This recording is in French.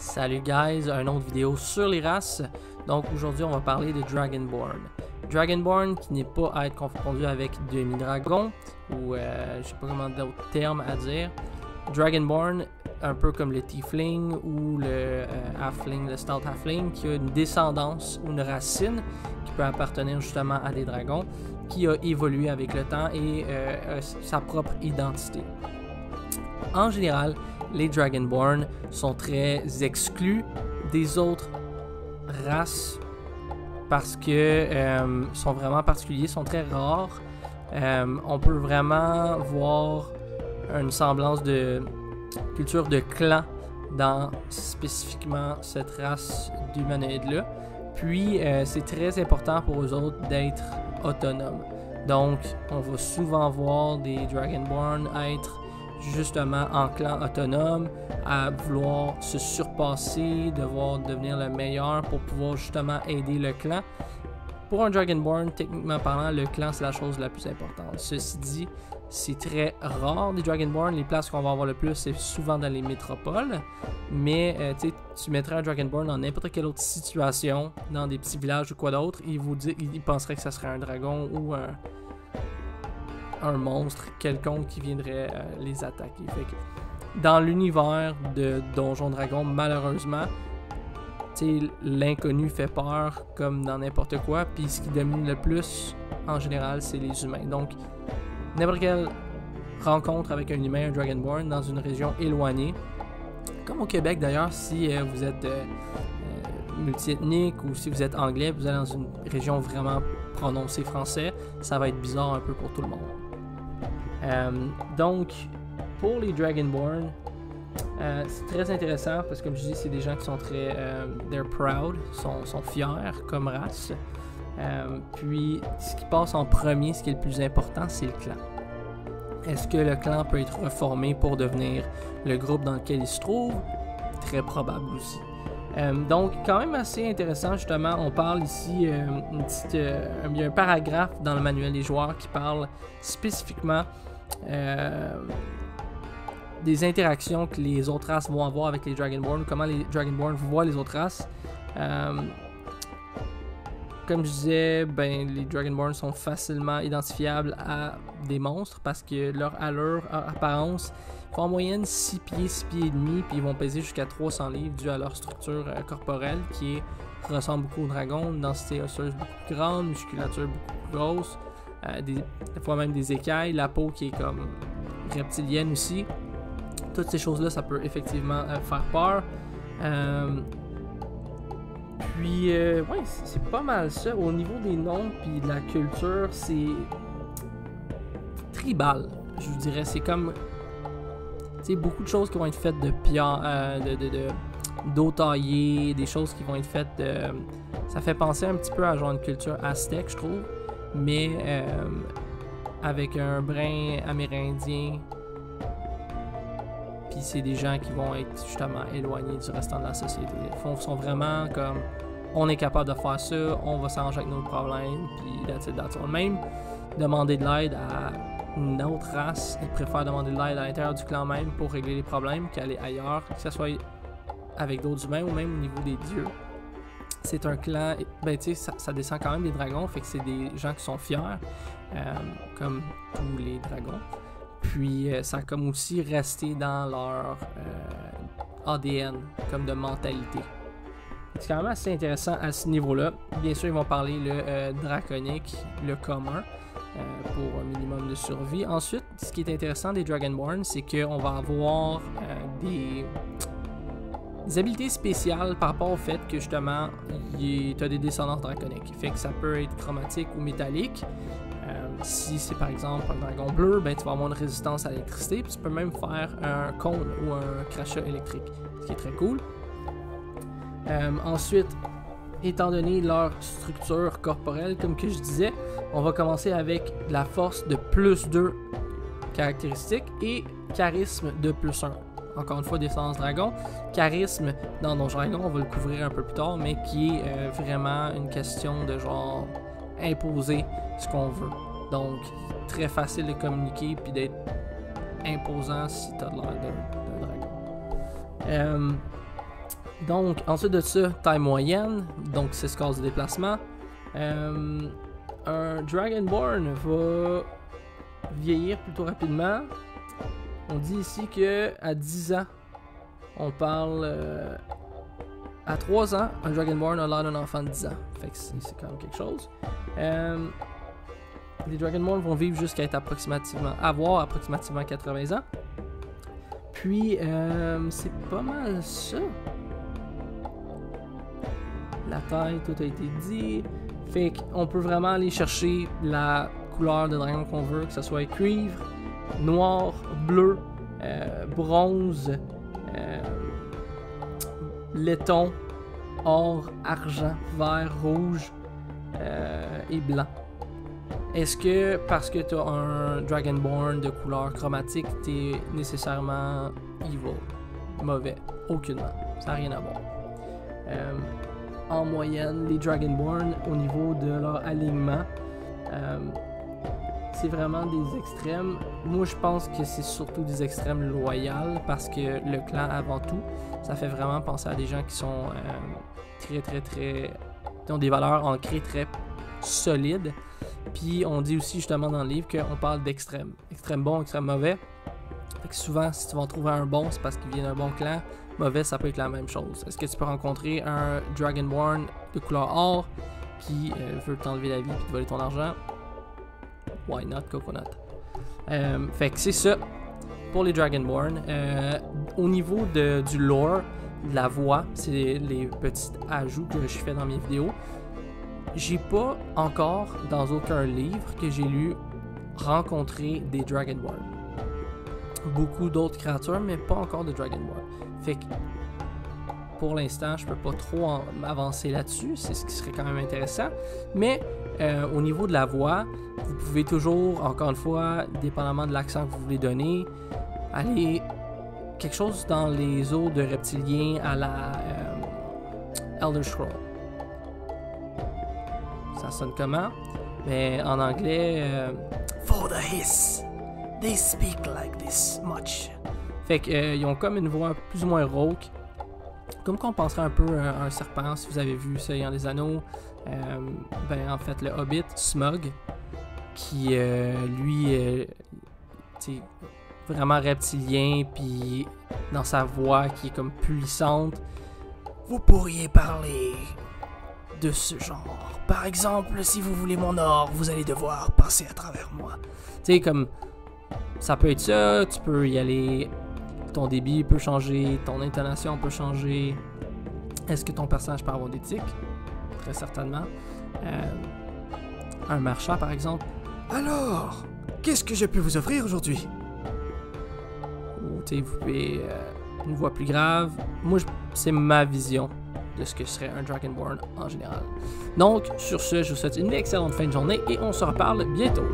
Salut guys, une autre vidéo sur les races. Donc aujourd'hui on va parler de Dragonborn. Dragonborn qui n'est pas à être confondu avec demi-dragon ou je sais pas comment d'autres termes à dire. Dragonborn, un peu comme le Tiefling ou le Halfling, le Stout Halfling, qui a une descendance ou une racine qui peut appartenir justement à des dragons, qui a évolué avec le temps et a sa propre identité. En général, les Dragonborn sont très exclus des autres races parce que sont vraiment particuliers, sont très rares. On peut vraiment voir une semblance de culture de clan dans spécifiquement cette race d'humanoïdes-là. Puis, c'est très important pour eux autres d'être autonomes. Donc, on va souvent voir des Dragonborn être justement en clan autonome, à vouloir se surpasser, devoir devenir le meilleur pour pouvoir justement aider le clan. Pour un Dragonborn, techniquement parlant, le clan c'est la chose la plus importante. Ceci dit, c'est très rare des Dragonborn. Les places qu'on va avoir le plus, c'est souvent dans les métropoles. Mais tu mettrais un Dragonborn dans n'importe quelle autre situation, dans des petits villages ou quoi d'autre, il penserait que ça serait un dragon ou un monstre quelconque qui viendrait les attaquer. Fait que dans l'univers de Donjon Dragon, malheureusement, l'inconnu fait peur comme dans n'importe quoi, puis ce qui domine le plus en général, c'est les humains. Donc, n'importe quelle rencontre avec un humain, un Dragonborn, dans une région éloignée, comme au Québec d'ailleurs, si vous êtes multi-ethnique ou si vous êtes anglais, vous êtes dans une région vraiment prononcée français, ça va être bizarre un peu pour tout le monde. Donc, pour les Dragonborn, c'est très intéressant parce que comme je dis, c'est des gens qui sont très they're proud, sont fiers comme race. Puis, ce qui passe en premier, ce qui est le plus important, c'est le clan. Est-ce que le clan peut être reformé pour devenir le groupe dans lequel il se trouve? Très probable aussi. Donc, quand même assez intéressant, justement, on parle ici, il y a un paragraphe dans le manuel des joueurs qui parle spécifiquement des interactions que les autres races vont avoir avec les Dragonborn, comment les Dragonborn voient les autres races. Comme je disais, les Dragonborn sont facilement identifiables à des monstres parce que leur allure, leur apparence, font en moyenne 6 pieds, 6 pieds et demi, puis ils vont peser jusqu'à 300 livres dû à leur structure corporelle qui ressemble beaucoup aux dragons, une densité osseuse beaucoup plus grande, musculature beaucoup plus grosse, des fois même des écailles, la peau qui est comme reptilienne aussi. Toutes ces choses-là, ça peut effectivement faire peur. Ouais, c'est pas mal ça. Au niveau des noms puis de la culture, c'est tribal, je vous dirais. C'est comme, beaucoup de choses qui vont être faites de pierre, d'eau taillée, des choses qui vont être faites de... Ça fait penser un petit peu à genre une culture aztèque, je trouve, mais avec un brin amérindien. Puis c'est des gens qui vont être justement éloignés du restant de la société. Ils sont vraiment comme, on est capable de faire ça, on va s'arranger avec nos problèmes, puis that's it. Même demander de l'aide à une autre race, ils préfèrent demander de l'aide à l'intérieur du clan même pour régler les problèmes qu'aller ailleurs, que ce soit avec d'autres humains ou même au niveau des dieux. C'est un clan, ça descend quand même des dragons, fait que c'est des gens qui sont fiers, comme tous les dragons. Puis ça a comme aussi resté dans leur ADN, comme de mentalité. C'est quand même assez intéressant à ce niveau-là. Bien sûr, ils vont parler le draconique, le commun, pour un minimum de survie. Ensuite, ce qui est intéressant des Dragonborn, c'est qu'on va avoir des habilités spéciales par rapport au fait que justement, tu as des descendances draconiques. Fait que ça peut être chromatique ou métallique. Si c'est par exemple un dragon bleu, tu vas avoir une résistance à l'électricité, puis tu peux même faire un cône ou un crachat électrique, ce qui est très cool. Ensuite, étant donné leur structure corporelle, comme que je disais, on va commencer avec la force de plus 2 caractéristiques et charisme de plus 1. Encore une fois, descendance dragon. Charisme dans Donjon Dragon, on va le couvrir un peu plus tard, mais qui est vraiment une question de genre imposer ce qu'on veut. Donc, très facile de communiquer puis d'être imposant si tu as l'air d'un dragon. Donc, ensuite de ça, taille moyenne, donc 6 cases de déplacement. Un Dragonborn va vieillir plutôt rapidement. On dit ici que à 10 ans, on parle à 3 ans, un Dragonborn a l'air d'un enfant de 10 ans. Fait que c'est quand même quelque chose. Les Dragonborn vont vivre jusqu'à avoir approximativement 80 ans. Puis, c'est pas mal ça. La taille, tout a été dit. Fait qu'on peut vraiment aller chercher la couleur de dragon qu'on veut, que ce soit cuivre, noir, bleu, bronze, laiton, or, argent, vert, rouge et blanc. Est-ce que parce que tu as un Dragonborn de couleur chromatique, tu es nécessairement evil? Mauvais. Aucunement. Ça n'a rien à voir. En moyenne, les Dragonborn, au niveau de leur alignement, c'est vraiment des extrêmes. Moi, je pense que c'est surtout des extrêmes loyaux parce que le clan, avant tout, ça fait vraiment penser à des gens qui sont qui ont des valeurs ancrées très solides. Puis on dit aussi justement dans le livre qu'on parle d'extrêmes. Extrême bon, extrême mauvais. Fait que souvent, si tu vas en trouver un bon, c'est parce qu'il vient d'un bon clan. Mauvais, ça peut être la même chose. Est-ce que tu peux rencontrer un Dragonborn de couleur or qui veut t'enlever la vie et te voler ton argent? Why not, Coconut? Fait que c'est ça pour les Dragonborn. Au niveau du lore, de la voix, c'est les petits ajouts que je fais dans mes vidéos. J'ai pas encore, dans aucun livre que j'ai lu, rencontré des Dragonborn. Beaucoup d'autres créatures, mais pas encore de Dragonborn. Fait que, pour l'instant, je peux pas trop avancer là-dessus, c'est ce qui serait quand même intéressant. Mais, au niveau de la voix, vous pouvez toujours, encore une fois, dépendamment de l'accent que vous voulez donner, aller quelque chose dans les eaux de reptiliens à la Elder Scrolls. Ça sonne comment? Mais en anglais, for the hiss, they speak like this much. Fait qu'ils ont comme une voix plus ou moins rauque. Comme qu'on penserait un peu à un serpent, si vous avez vu Seigneur des Anneaux. Ben en fait, le Hobbit, Smaug, qui lui, t'sais, vraiment reptilien, puis dans sa voix qui est comme puissante. Vous pourriez parler de ce genre. Par exemple, si vous voulez mon or, vous allez devoir passer à travers moi. Tu sais, comme ça peut être ça, tu peux y aller. Ton débit peut changer, ton intonation peut changer. Est-ce que ton personnage peut avoir des tics? Très certainement. Un marchand, par exemple. Alors, qu'est-ce que je peux vous offrir aujourd'hui? Ou, tu sais, vous pouvez une voix plus grave. Moi, c'est ma vision de ce que serait un Dragonborn en général. Donc, sur ce, je vous souhaite une excellente fin de journée et on se reparle bientôt.